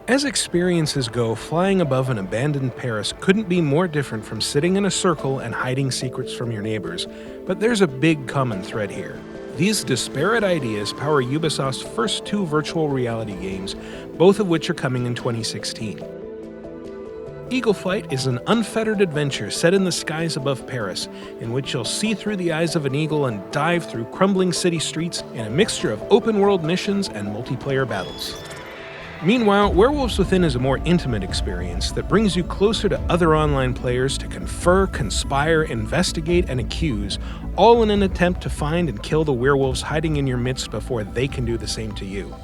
As experiences go, flying above an abandoned Paris couldn't be more different from sitting in a circle and hiding secrets from your neighbors, but there's a big common thread here. These disparate ideas power Ubisoft's first two virtual reality games, both of which are coming in 2016. Eagle Flight is an unfettered adventure set in the skies above Paris, in which you'll see through the eyes of an eagle and dive through crumbling city streets in a mixture of open-world missions and multiplayer battles. Meanwhile, Werewolves Within is a more intimate experience that brings you closer to other online players to confer, conspire, investigate, and accuse, all in an attempt to find and kill the werewolves hiding in your midst before they can do the same to you.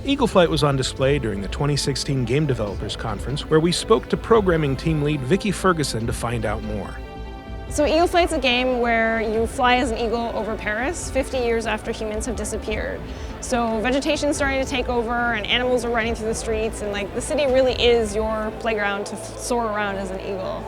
Eagle Flight was on display during the 2016 Game Developers Conference, where we spoke to programming team lead Vicky Ferguson to find out more. So Eagle Flight's a game where you fly as an eagle over Paris 50 years after humans have disappeared. So vegetation's starting to take over and animals are running through the streets, and the city really is your playground to soar around as an eagle.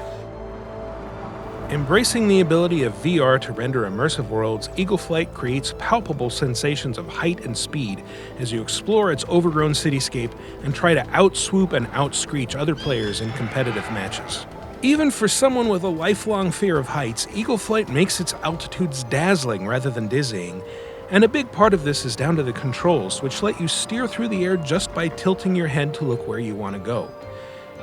Embracing the ability of VR to render immersive worlds, Eagle Flight creates palpable sensations of height and speed as you explore its overgrown cityscape and try to outswoop and outscreech other players in competitive matches. Even for someone with a lifelong fear of heights, Eagle Flight makes its altitudes dazzling rather than dizzying, and a big part of this is down to the controls, which let you steer through the air just by tilting your head to look where you want to go.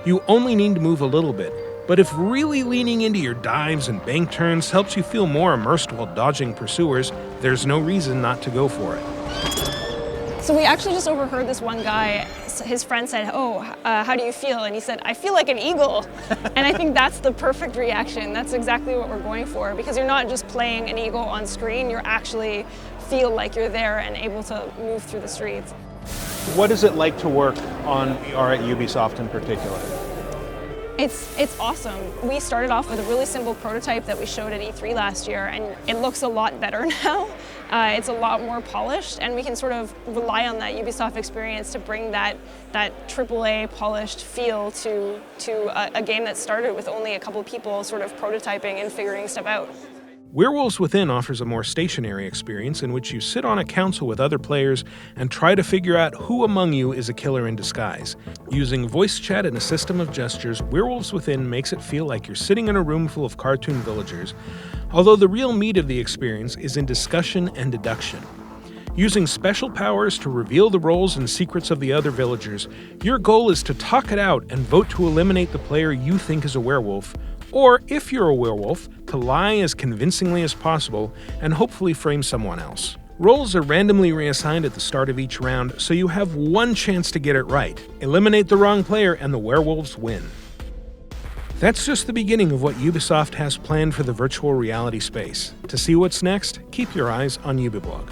You only need to move a little bit, but if really leaning into your dives and bank turns helps you feel more immersed while dodging pursuers, there's no reason not to go for it. So we actually just overheard this one guy, his friend said, how do you feel? And he said, I feel like an eagle. And I think that's the perfect reaction. That's exactly what we're going for, because you're not just playing an eagle on screen, you actually feel like you're there and able to move through the streets. What is it like to work on VR at Ubisoft in particular? It's awesome. We started off with a really simple prototype that we showed at E3 last year, and it looks a lot better now. It's a lot more polished, and we can sort of rely on that Ubisoft experience to bring that AAA polished feel to a game that started with only a couple people sort of prototyping and figuring stuff out. Werewolves Within offers a more stationary experience in which you sit on a council with other players and try to figure out who among you is a killer in disguise. Using voice chat and a system of gestures, Werewolves Within makes it feel like you're sitting in a room full of cartoon villagers, although the real meat of the experience is in discussion and deduction. Using special powers to reveal the roles and secrets of the other villagers, your goal is to talk it out and vote to eliminate the player you think is a werewolf, or, if you're a werewolf, to lie as convincingly as possible and hopefully frame someone else. Roles are randomly reassigned at the start of each round, so you have one chance to get it right. Eliminate the wrong player and the werewolves win. That's just the beginning of what Ubisoft has planned for the virtual reality space. To see what's next, keep your eyes on Ubiblog.